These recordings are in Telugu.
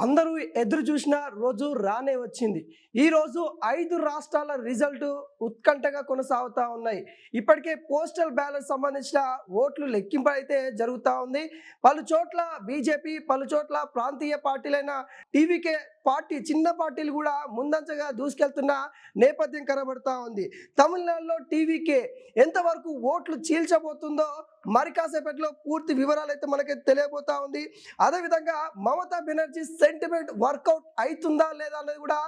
అందరూ ఎదురు చూసిన రోజు రానే వచ్చింది. ఈరోజు 5 రాష్ట్రాల రిజల్ట్ ఉత్కంఠగా కొనసాగుతా ఉన్నాయి. ఇప్పటికే పోస్టల్ బ్యాలెట్ సంబంధించిన ఓట్లు లెక్కింపు అయితే జరుగుతా ఉంది. పలు చోట్ల బీజేపీ, పలు చోట్ల ప్రాంతీయ పార్టీలైన టీవీకే పార్టీ చిన్న పార్టీలు కూడా ముందంజగా దూసుకెళ్తున్న నేపథ్యం కనబడతా ఉంది. తమిళనాడులో టీవీకే ఎంతవరకు ఓట్లు చీల్చబోతుందో మరి కాసేపట్లో పూర్తి వివరాలు అయితే మనకి తెలియబోతా ఉంది. అదేవిధంగా మమతా బెనర్జీ సెంటిమెంట్ వర్కౌట్ అవుతుందా లేదా అనేది కూడా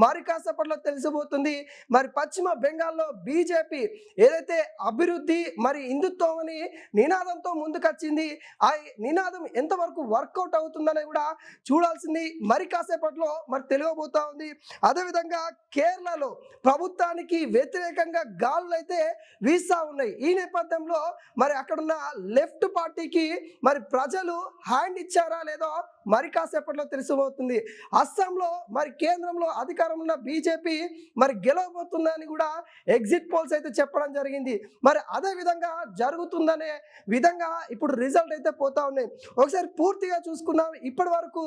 మరి కాసేపట్లో తెలిసిపోతుంది. మరి పశ్చిమ బెంగాల్లో బీజేపీ ఏదైతే అభివృద్ధి మరి హిందుత్వం అని నినాదంతో ముందుకొచ్చింది, ఆ నినాదం ఎంతవరకు వర్కౌట్ అవుతుందనే కూడా చూడాల్సింది మరి కాసేపట్లో మరి తెలియబోతా ఉంది. అదేవిధంగా కేరళలో ప్రభుత్వానికి వ్యతిరేకంగా గాలులు అయితే వీస్తా ఉన్నాయి. ఈ నేపథ్యంలో మరి అక్కడున్న లెఫ్ట్ పార్టీకి మరి ప్రజలు హ్యాండ్ ఇచ్చారా లేదో మరి కాసేపట్లో తెలిసిపోతుంది. అస్సాంలో మరి కేంద్రంలో అధికారం ఉన్న బీజేపీ మరి గెలవబోతుందని కూడా ఎగ్జిట్ పోల్స్ అయితే చెప్పడం జరిగింది. మరి అదే విధంగా జరుగుతుందనే విధంగా ఇప్పుడు రిజల్ట్ అయితే పోతా ఉన్నాయి. ఒకసారి పూర్తిగా చూసుకున్నాం. ఇప్పటి వరకు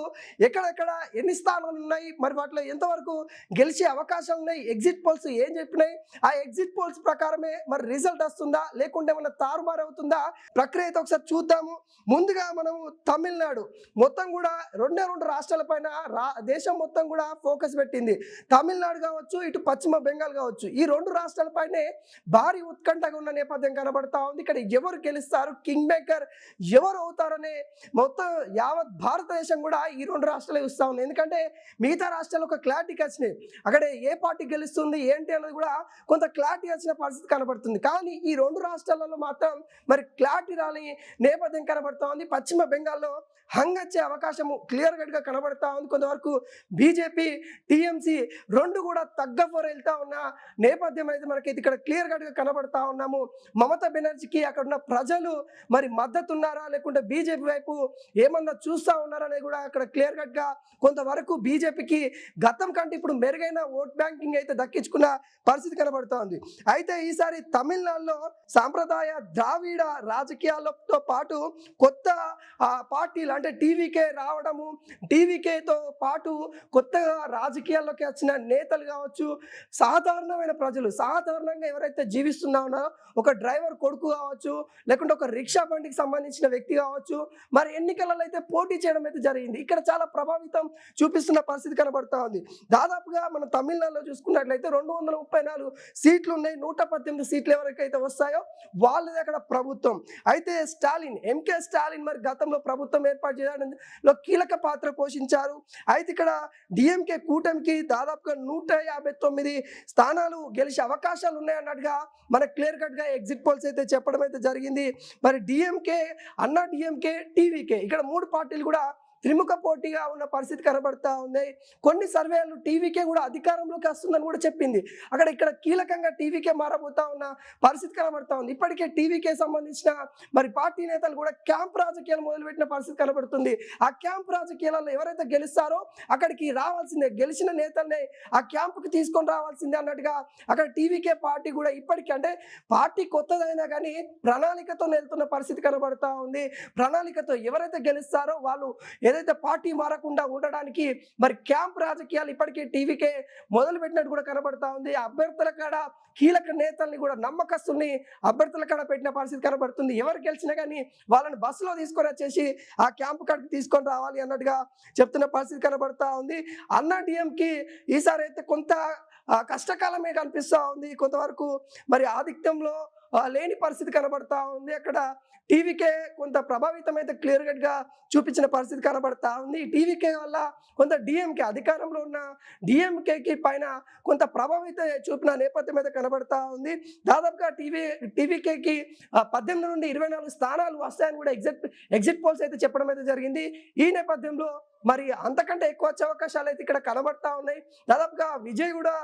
ఎక్కడెక్కడ ఎన్ని స్థానాలు ఉన్నాయి, మరి వాటిలో ఎంతవరకు గెలిచే అవకాశాలు ఉన్నాయి, ఎగ్జిట్ పోల్స్ ఏం చెప్పినాయి, ఆ ఎగ్జిట్ పోల్స్ ప్రకారమే మరి రిజల్ట్ వస్తుందా లేకుంటే ఏమన్నా తారుమారు అవుతుందా ప్రక్రియ అయితే ఒకసారి చూద్దాము. ముందుగా మనము తమిళనాడు మొత్తం కూడా రెండే రెండు రాష్ట్రాల పైన దేశం మొత్తం కూడా ఫోకస్ పెట్టింది. తమిళనాడు కావచ్చు, ఇటు పశ్చిమ బెంగాల్ కావచ్చు, ఈ రెండు రాష్ట్రాలపైనే భారీ ఉత్కంఠగా ఉన్న నేపథ్యం కనబడతా ఉంది. ఇక్కడ ఎవరు గెలుస్తారు, కింగ్ మేకర్ ఎవరు అవుతారనే మొత్తం యావత్ భారతదేశం కూడా ఈ రెండు రాష్ట్రాలే చూస్తూ ఉంది. ఎందుకంటే మిగతా రాష్ట్రాలు ఒక క్లారిటీకి వచ్చినాయి, అక్కడ ఏ పార్టీ గెలుస్తుంది ఏంటి అనేది కూడా కొంత క్లారిటీ వచ్చిన పరిస్థితి కనబడుతుంది. కానీ ఈ రెండు రాష్ట్రాలలో మాత్రం మరి క్లారిటీ రాని నేపథ్యం కనబడతా ఉంది. పశ్చిమ బెంగాల్లో హంగచ్చే అవకాశము క్లియర్ కట్గా కనబడతా ఉంది. కొంతవరకు బీజేపీ, టీఎంసీ రెండు కూడా తగ్గఫోర్ వెళ్తా ఉన్న నేపథ్యం అయితే మనకైతే ఇక్కడ క్లియర్ కట్గా కనబడతా ఉన్నాము. మమతా బెనర్జీకి అక్కడ ఉన్న ప్రజలు మరి మద్దతు ఉన్నారా లేకుంటే బీజేపీ వైపు ఏమన్నా చూస్తూ ఉన్నారా అనేది కూడా అక్కడ క్లియర్ కట్గా కొంతవరకు బీజేపీకి గతం కంటే ఇప్పుడు మెరుగైన ఓట్ బ్యాంకింగ్ అయితే దక్కించుకున్న పరిస్థితి కనబడుతూ ఉంది. అయితే ఈసారి తమిళనాడులో సాంప్రదాయ ద్రావిడ రాజకీయాలతో పాటు కొత్త పార్టీలు అంటే టీవీకే రావడము, టీవీకేతో పాటు కొత్తగా రాజకీయాల్లోకి వచ్చిన నేతలు కావచ్చు, సాధారణమైన ప్రజలు సాధారణంగా ఎవరైతే జీవిస్తున్నా ఉన్నారో ఒక డ్రైవర్ కొడుకు కావచ్చు, లేకుంటే ఒక రిక్షా బండికి సంబంధించిన వ్యక్తి కావచ్చు, మరి ఎన్నికలలో అయితే పోటీ చేయడం అయితే జరిగింది. ఇక్కడ చాలా ప్రభావితం చూపిస్తున్న పరిస్థితి కనబడుతూ ఉంది. దాదాపుగా మన తమిళనాడులో చూసుకున్నట్లయితే 234 సీట్లు ఉన్నాయి. 118 సీట్లు ఎవరికైతే వస్తాయో వాళ్ళది అక్కడ ప్రభుత్వం. అయితే స్టాలిన్, ఎంకే స్టాలిన్ మరి గతంలో ప్రభుత్వం ఏర్పాటు చేయడంలో కీలక పాత్ర పోషించారు. అయితే ఇక్కడ డిఎంకే కూటమికి దాదాపుగా 159 స్థానాలు గెలిచే అవకాశాలు ఉన్నాయన్నట్టుగా మన క్లియర్ కట్గా ఎగ్జిట్ పోల్స్ అయితే చెప్పడం అయితే జరిగింది. మరి డిఎంకే, అన్నా డిఎంకే, టీవీకే ఇక్కడ మూడు పార్టీలు కూడా త్రిముఖ పోటీగా ఉన్న పరిస్థితి కనబడతా ఉంది. కొన్ని సర్వేలు టీవీకే కూడా అధికారంలోకి వస్తుందని కూడా చెప్పింది. ఇక్కడ కీలకంగా టీవీకే మారబోతా ఉన్న పరిస్థితి కనబడతా ఉంది. ఇప్పటికే టీవీకే సంబంధించిన మరి పార్టీ నేతలు కూడా క్యాంప్ రాజకీయాలు మొదలుపెట్టిన పరిస్థితి కనబడుతుంది. ఆ క్యాంప్ రాజకీయాలలో ఎవరైతే గెలుస్తారో అక్కడికి రావాల్సిందే, గెలిచిన నేతల్ని ఆ క్యాంపుకి తీసుకొని రావాల్సిందే అన్నట్టుగా అక్కడ టీవీకే పార్టీ కూడా ఇప్పటికీ అంటే పార్టీ కొత్తదైనా కానీ ప్రణాళికతో వెళ్తున్న పరిస్థితి కనబడతా ఉంది. ప్రణాళికతో ఎవరైతే గెలుస్తారో వాళ్ళు ఏదైతే పార్టీ మారకుండా ఉండడానికి మరి క్యాంప్ రాజకీయాలు ఇప్పటికే టీవీకే మొదలు పెట్టినట్టు కూడా కనబడతా ఉంది. అభ్యర్థుల కాడ కీలక నేతల్ని కూడా నమ్మకస్తుల్ని అభ్యర్థుల కాడ పెట్టిన పరిస్థితి కనబడుతుంది. ఎవరు గెలిచినా కానీ వాళ్ళని బస్సులో తీసుకొని వచ్చేసి ఆ క్యాంపు కాడికి తీసుకొని రావాలి అన్నట్టుగా చెప్తున్న పరిస్థితి కనబడతా ఉంది. అన్నా డిఎంకి ఈసారి అయితే కొంత కష్టకాలమే కనిపిస్తూ ఉంది. కొంతవరకు మరి ఆధిక్యంలో లేని పరిస్థితి కనబడతా ఉంది. అక్కడ టీవీకే కొంత ప్రభావితం అయితే క్లియర్ కట్గా చూపించిన పరిస్థితి కనబడతా ఉంది. టీవీకే వల్ల కొంత డిఎంకే అధికారంలో ఉన్న డిఎంకేకి పైన కొంత ప్రభావితం చూపిన నేపథ్యం అయితే కనబడతా ఉంది. దాదాపుగా టీవీకేకి 18 నుండి 24 స్థానాలు వస్తాయని కూడా ఎగ్జిట్ పోల్స్ అయితే చెప్పడం అయితే జరిగింది. ఈ నేపథ్యంలో మరి అంతకంటే ఎక్కువ వచ్చే అవకాశాలు అయితే ఇక్కడ కనబడతా ఉన్నాయి. దాదాపుగా విజయ్ కూడా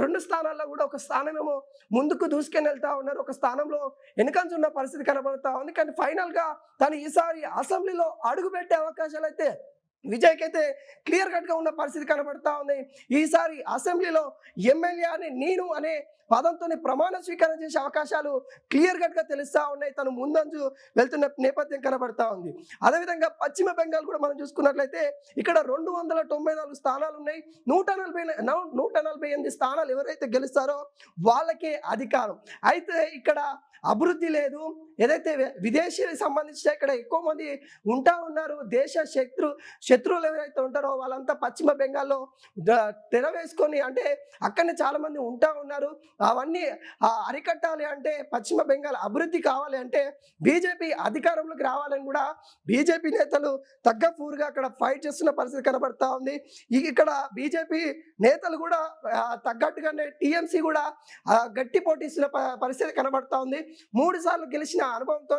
రెండు స్థానాల్లో కూడా ఒక స్థానమేమో ముందుకు దూసుకొని వెళ్తా ఉన్నారు, ఒక స్థానంలో వెనుకంచున్న పరిస్థితి కనబడతా ఉంది. కానీ ఫైనల్ గా తను ఈసారి అసెంబ్లీలో అడుగు పెట్టే అవకాశాలు అయితే విజయ్కి అయితే క్లియర్ కట్గా ఉన్న పరిస్థితి కనబడతా ఉంది. ఈసారి అసెంబ్లీలో ఎమ్మెల్యే అని నేను అనే పదంతోనే ప్రమాణ స్వీకారం చేసే అవకాశాలు క్లియర్ కట్గా తెలుస్తా ఉన్నాయి. తను ముందంజు వెళ్తున్న నేపథ్యం కనబడతా ఉంది. అదేవిధంగా పశ్చిమ బెంగాల్ కూడా మనం చూసుకున్నట్లయితే ఇక్కడ 294 స్థానాలు ఉన్నాయి. 148 స్థానాలు ఎవరైతే గెలుస్తారో వాళ్ళకే అధికారం. అయితే ఇక్కడ అభివృద్ధి లేదు. ఏదైతే విదేశీయులకు సంబంధించిన ఇక్కడ ఎక్కువ మంది ఉంటా ఉన్నారు. దేశ శత్రువులు ఎవరైతే ఉంటారో వాళ్ళంతా పశ్చిమ బెంగాల్లో తెర వేసుకొని అంటే అక్కడనే చాలా మంది ఉంటా ఉన్నారు. అవన్నీ అరికట్టాలి అంటే పశ్చిమ బెంగాల్ అభివృద్ధి కావాలి అంటే బీజేపీ అధికారంలోకి రావాలని కూడా బీజేపీ నేతలు తగ్గఫూరుగా అక్కడ ఫైట్ చేస్తున్న పరిస్థితి కనబడతా ఉంది. ఇక్కడ బీజేపీ నేతలు కూడా తగ్గట్టుగానే టీఎంసీ కూడా గట్టి పోటీస్తున్న పరిస్థితి కనబడతా ఉంది. 3 సార్లు గెలిచిన అనుభవంతో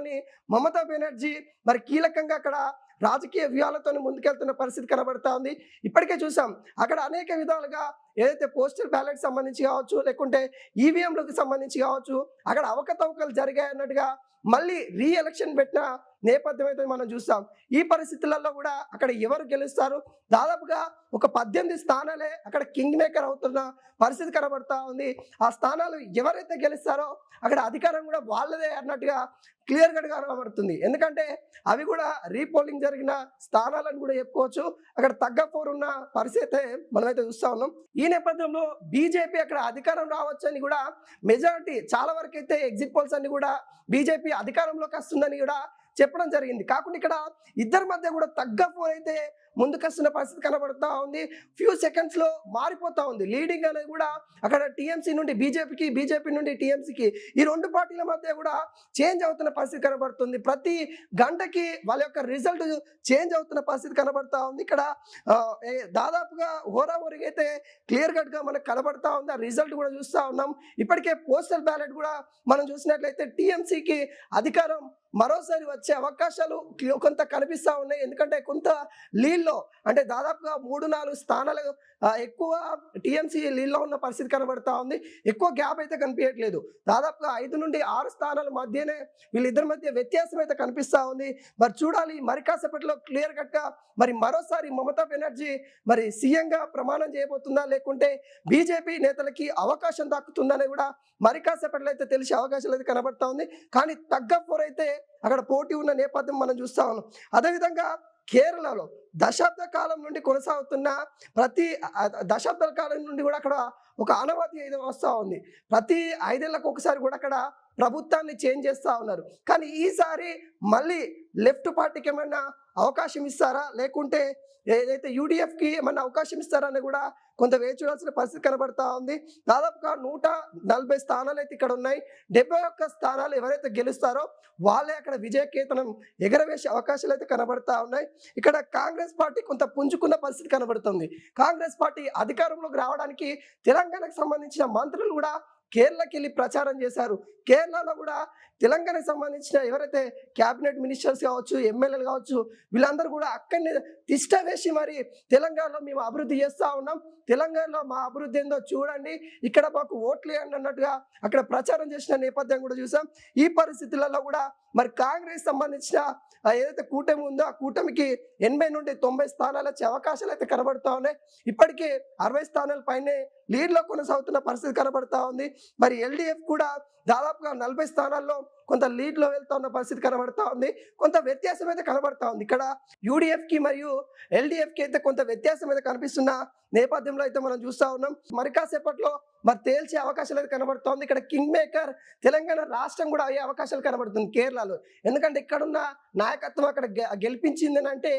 మమతా బెనర్జీ మరి కీలకంగా అక్కడ రాజకీయ వ్యూహాలతో ముందుకెళ్తున్న పరిస్థితి కనబడతా ఉంది. ఇప్పటికే చూసాం అక్కడ అనేక విధాలుగా ఏదైతే పోస్టల్ బ్యాలెట్ సంబంధించి కావచ్చు, లేకుంటే ఈవీఎంలకు సంబంధించి కావచ్చు, అక్కడ అవకతవకలు జరిగాయన్నట్టుగా మళ్ళీ రీఎలక్షన్ పెట్టిన నేపథ్యం అయితే మనం చూస్తాం. ఈ పరిస్థితులలో కూడా అక్కడ ఎవరు గెలుస్తారు? దాదాపుగా ఒక 18 స్థానాలే అక్కడ కింగ్ మేకర్ అవుతున్న పరిస్థితి కనబడతా ఉంది. ఆ స్థానాలు ఎవరైతే గెలుస్తారో అక్కడ అధికారం కూడా వాళ్ళదే అన్నట్టుగా క్లియర్ కట్గా కనబడుతుంది. ఎందుకంటే అవి కూడా రీపోలింగ్ జరిగిన స్థానాలను కూడా చెప్పుకోవచ్చు. అక్కడ తగ్గపోరు ఉన్న పరిస్థితి మనమైతే చూస్తా ఉన్నాం. ఈ నేపథ్యంలో బీజేపీ అక్కడ అధికారం రావచ్చని కూడా మెజారిటీ చాలా వరకు అయితే ఎగ్జిట్ పోల్స్ అన్ని కూడా బీజేపీ అధికారంలోకి వస్తుందని కూడా చెప్పడం జరిగింది. కాకుండా ఇక్కడ ఇద్దరి మధ్య కూడా తగ్గపోరు అయితే ముందుకొస్తున్న పరిస్థితి కనబడతా ఉంది. ఫ్యూ సెకండ్స్ లో మారిపోతా ఉంది. లీడింగ్ అనేది కూడా అక్కడ టీఎంసీ నుండి బీజేపీకి, బీజేపీ నుండి టీఎంసీకి ఈ 2 పార్టీల మధ్య కూడా చేంజ్ అవుతున్న పరిస్థితి కనబడుతుంది. ప్రతి గంటకి వాళ్ళ యొక్క రిజల్ట్ చేంజ్ అవుతున్న పరిస్థితి కనబడతా ఉంది. ఇక్కడ దాదాపుగా హోరాహోరీగా అయితే క్లియర్ కట్ గా మనకు కనబడతా ఉంది. ఆ రిజల్ట్ కూడా చూస్తా ఉన్నాం. ఇప్పటికే పోస్టల్ బ్యాలెట్ కూడా మనం చూసినట్లయితే టీఎంసీకి అధికారం మరోసారి వచ్చే అవకాశాలు కొంత కనిపిస్తా ఉన్నాయి. ఎందుకంటే కొంత లీడ్లో అంటే దాదాపుగా 3-4 స్థానాలు ఎక్కువ టీఎంసీ లీడ్లో ఉన్న పరిస్థితి కనబడతా ఉంది. ఎక్కువ గ్యాప్ అయితే కనిపించట్లేదు. దాదాపుగా 5 నుండి 6 స్థానాల మధ్యనే వీళ్ళిద్దరి మధ్య వ్యత్యాసం అయితే కనిపిస్తా ఉంది. మరి చూడాలి మరి కాసేపట్లో క్లియర్ కట్గా మరి మరోసారి మమతా బెనర్జీ మరి సీఎంగా ప్రమాణం చేయబోతుందా, లేకుంటే బీజేపీ నేతలకి అవకాశం దక్కుతుందని కూడా మరి కాసేపట్లో అయితే తెలిసే అవకాశాలు అయితే కనబడతా ఉంది. కానీ తగ్గపోరైతే అక్కడ పోటీ ఉన్న నేపథ్యం మనం చూస్తా ఉన్నాం. అదేవిధంగా కేరళలో దశాబ్ద కాలం నుండి కొనసాగుతున్న దశాబ్దాల కాలం నుండి కూడా అక్కడ ఒక ఆనవాతి అయితే వస్తూ ఉంది. ప్రతి 5 ఏళ్లకు ఒకసారి కూడా అక్కడ ప్రభుత్వాన్ని చేంజ్ చేస్తూ ఉన్నారు. కానీ ఈసారి మళ్ళీ లెఫ్ట్ పార్టీకి ఏమైనా అవకాశం ఇస్తారా, లేకుంటే ఏదైతే యూడిఎఫ్కి ఏమైనా అవకాశం ఇస్తారా అని కూడా కొంత వేచి చూడాల్సిన పరిస్థితి కనబడతా ఉంది. దాదాపుగా 140 స్థానాలు అయితే ఇక్కడ ఉన్నాయి. 71 స్థానాలు ఎవరైతే గెలుస్తారో వాళ్ళే అక్కడ విజయకేతనం ఎగరవేసే అవకాశాలు అయితే కనబడతా ఉన్నాయి. ఇక్కడ కాంగ్రెస్ పార్టీ కొంత పుంజుకున్న పరిస్థితి కనబడుతుంది. కాంగ్రెస్ పార్టీ అధికారంలోకి రావడానికి తెలంగాణకు సంబంధించిన మంత్రులు కూడా కేరళకి వెళ్ళి ప్రచారం చేశారు. కేరళలో కూడా తెలంగాణకు సంబంధించిన ఎవరైతే క్యాబినెట్ మినిస్టర్స్ కావచ్చు, ఎమ్మెల్యేలు కావచ్చు, వీళ్ళందరూ కూడా అక్కడనే తిష్ట వేసి మరి తెలంగాణలో మేము అభివృద్ధి చేస్తూ ఉన్నాం, తెలంగాణలో మా అభివృద్ధి ఏందో చూడండి, ఇక్కడ మాకు ఓట్లు వేయండి అన్నట్టుగా అక్కడ ప్రచారం చేసిన నేపథ్యం కూడా చూసాం. ఈ పరిస్థితులలో కూడా మరి కాంగ్రెస్ సంబంధించిన ఏదైతే కూటమి ఉందో ఆ కూటమికి 80 నుండి 90 స్థానాలు వచ్చే అవకాశాలు అయితే కనబడతా ఉన్నాయి. ఇప్పటికే 60 స్థానాల పైనే లీడ్లో కొనసాగుతున్న పరిస్థితి కనబడతా ఉంది. మరి ఎల్డీఎఫ్ కూడా దాదాపుగా 40 స్థానాల్లో కొంత లీడ్లో వెళ్తా ఉన్న పరిస్థితి కనబడతా ఉంది. కొంత వ్యత్యాసం అయితే కనబడతా ఉంది. ఇక్కడ యూడిఎఫ్కి మరియు ఎల్డీఎఫ్కి అయితే కొంత వ్యత్యాసం అయితే కనిపిస్తున్న నేపథ్యంలో అయితే మనం చూస్తూ ఉన్నాం. మరి కాసేపట్లో మరి తేల్చే అవకాశాలు అయితే కనబడుతూ ఉంది. ఇక్కడ కింగ్ మేకర్ తెలంగాణ రాష్ట్రం కూడా అయ్యే అవకాశాలు కనబడుతుంది కేరళలో. ఎందుకంటే ఇక్కడున్న నాయకత్వం అక్కడ గెలిపించింది అంటే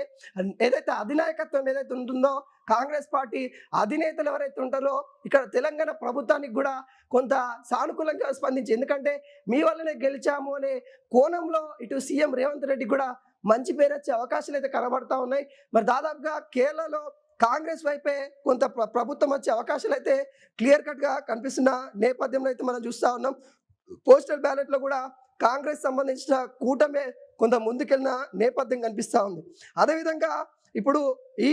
ఏదైతే అధినాయకత్వం ఏదైతే ఉంటుందో కాంగ్రెస్ పార్టీ అధినేతలు ఎవరైతే ఉంటారో ఇక్కడ తెలంగాణ ప్రభుత్వానికి కూడా కొంత సానుకూలంగా స్పందించి, ఎందుకంటే మీ వల్లనే గెలిచాము అనే కోణంలో ఇటు సీఎం రేవంత్ రెడ్డి కూడా మంచి పేరు వచ్చే అవకాశాలు అయితే కనబడతా ఉన్నాయి. మరి దాదాపుగా కేరళలో కాంగ్రెస్ వైపే కొంత ప్రభుత్వం వచ్చే అవకాశాలు అయితే క్లియర్ కట్గా కనిపిస్తున్న నేపథ్యంలో అయితే మనం చూస్తూ ఉన్నాం. పోస్టల్ బ్యాలెట్లో కూడా కాంగ్రెస్ సంబంధించిన కూటమే కొంత ముందుకెళ్ళిన నేపథ్యం కనిపిస్తూ ఉంది. అదేవిధంగా ఇప్పుడు ఈ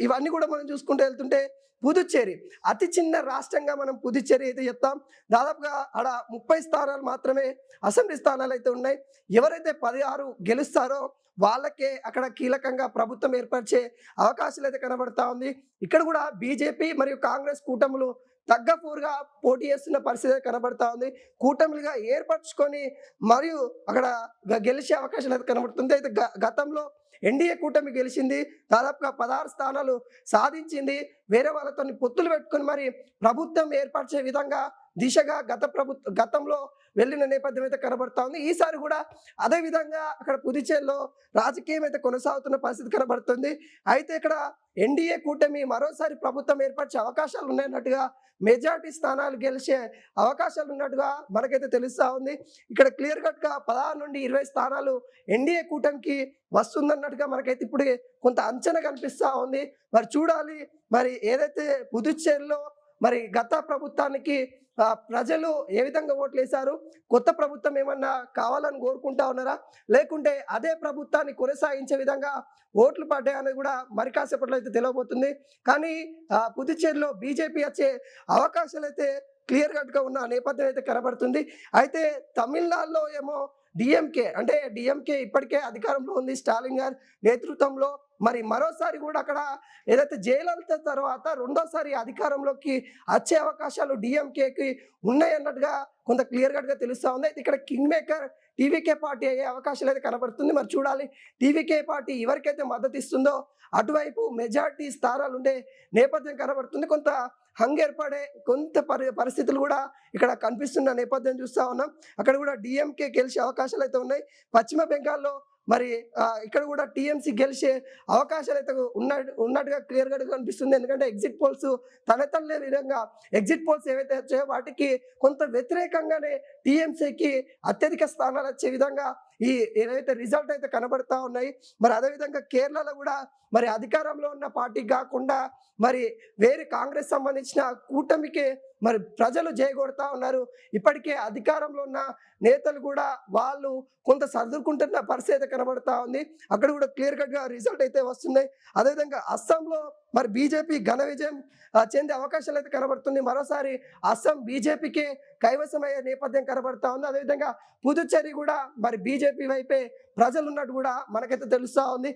ఇవన్నీ కూడా మనం చూసుకుంటూ వెళ్తుంటే పుదుచ్చేరి అతి చిన్న రాష్ట్రంగా మనం పుదుచ్చేరి అయితే చెప్తాం. దాదాపుగా ఆడ 30 స్థానాలు మాత్రమే అసెంబ్లీ స్థానాలు అయితే ఉన్నాయి. ఎవరైతే 16 గెలుస్తారో వాళ్ళకే అక్కడ కీలకంగా ప్రభుత్వం ఏర్పరిచే అవకాశాలు అయితే కనబడతా ఉంది. ఇక్కడ కూడా బీజేపీ మరియు కాంగ్రెస్ కూటములు తగ్గపోరుగా పోటీ చేస్తున్న పరిస్థితి కనబడతా ఉంది. కూటమిలుగా ఏర్పరచుకొని మరియు అక్కడ గెలిచే అవకాశాలు అయితే కనబడుతుంది. అయితే గతంలో ఎన్డీఏ కూటమి గెలిచింది. దాదాపుగా 16 స్థానాలు సాధించింది. వేరే వాళ్ళతో పొత్తులు పెట్టుకొని మరి ప్రభుత్వం ఏర్పరిచే విధంగా దిశగా గతంలో వెళ్ళిన నేపథ్యం అయితే కనబడతా ఉంది. ఈసారి కూడా అదే విధంగా అక్కడ పుదుచ్చేరిలో రాజకీయం అయితే కొనసాగుతున్న పరిస్థితి కనబడుతుంది. అయితే ఇక్కడ ఎన్డీఏ కూటమి మరోసారి ప్రభుత్వం ఏర్పరిచే అవకాశాలు ఉన్నాయన్నట్టుగా, మెజార్టీ స్థానాలు గెలిచే అవకాశాలు ఉన్నట్టుగా మనకైతే తెలుస్తా ఉంది. ఇక్కడ క్లియర్ కట్గా 16 నుండి 20 స్థానాలు ఎన్డీఏ కూటమికి వస్తుందన్నట్టుగా మనకైతే ఇప్పుడు కొంత అంచనా కనిపిస్తా ఉంది. మరి చూడాలి, మరి ఏదైతే పుదుచ్చేరిలో మరి గత ప్రభుత్వానికి ప్రజలు ఏ విధంగా ఓట్లు వేశారు, కొత్త ప్రభుత్వం ఏమన్నా కావాలని కోరుకుంటా ఉన్నారా, లేకుంటే అదే ప్రభుత్వాన్ని కొనసాగించే విధంగా ఓట్లు పడ్డాయనేది కూడా మరి కాసేపట్లో అయితే తెలియబోతుంది. కానీ పుదుచ్చేరిలో బీజేపీ వచ్చే అవకాశాలు అయితే క్లియర్ కట్గా ఉన్న నేపథ్యం అయితే కనబడుతుంది. అయితే తమిళనాడులో ఏమో డిఎంకే ఇప్పటికే అధికారంలో ఉంది స్టాలిన్ గారి నేతృత్వంలో. మరి మరోసారి కూడా అక్కడ ఏదైతే జయలలిత తర్వాత రెండోసారి అధికారంలోకి వచ్చే అవకాశాలు డిఎంకేకి ఉన్నాయన్నట్టుగా కొంత క్లియర్ కట్గా తెలుస్తా ఉంది. అయితే ఇక్కడ కింగ్ మేకర్ టీవీకే పార్టీ అయ్యే అవకాశాలు అయితే కనబడుతుంది. మరి చూడాలి, టీవీకే పార్టీ ఎవరికైతే మద్దతు ఇస్తుందో అటువైపు మెజార్టీ స్థానాలు ఉండే నేపథ్యం కనబడుతుంది. కొంత ఏర్పడే కొంత పరిస్థితులు కూడా ఇక్కడ కనిపిస్తున్న నేపథ్యం చూస్తా ఉన్నాం. అక్కడ కూడా డిఎంకే గెలిచే అవకాశాలు అయితే ఉన్నాయి. పశ్చిమ బెంగాల్లో మరి ఇక్కడ కూడా టీఎంసీ గెలిచే అవకాశాలు అయితే ఉన్నట్టుగా క్లియర్ గా కనిపిస్తుంది. ఎందుకంటే ఎగ్జిట్ పోల్స్ తనతల్లే విధంగా ఎగ్జిట్ పోల్స్ ఏవైతే వచ్చాయో వాటికి కొంత వ్యతిరేకంగానే టీఎంసీకి అత్యధిక స్థానాలు వచ్చే విధంగా ఈ ఏదైతే రిజల్ట్ అయితే కనబడతా ఉన్నాయి. మరి అదేవిధంగా కేరళలో కూడా మరి అధికారంలో ఉన్న పార్టీకి కాకుండా మరి వేరే కాంగ్రెస్ సంబంధించిన కూటమికి మరి ప్రజలు జయగొడతా ఉన్నారు. ఇప్పటికే అధికారంలో ఉన్న నేతలు కూడా వాళ్ళు కొంత సర్దుకుంటున్న పరిస్థితి కనబడతా ఉంది. అక్కడ కూడా క్లియర్ కట్ గా రిజల్ట్ అయితే వస్తున్నాయి. అదేవిధంగా అస్సాంలో మరి బీజేపీ ఘన విజయం చెందే అవకాశాలు అయితే కనబడుతుంది. మరోసారి అస్సాం బీజేపీకి కైవసమయ్యే నేపథ్యం కనబడతా ఉంది. అదేవిధంగా పుదుచ్చేరి కూడా మరి బీజేపీ వైపే ప్రజలు ఉన్నట్టు కూడా మనకైతే తెలుస్తా ఉంది.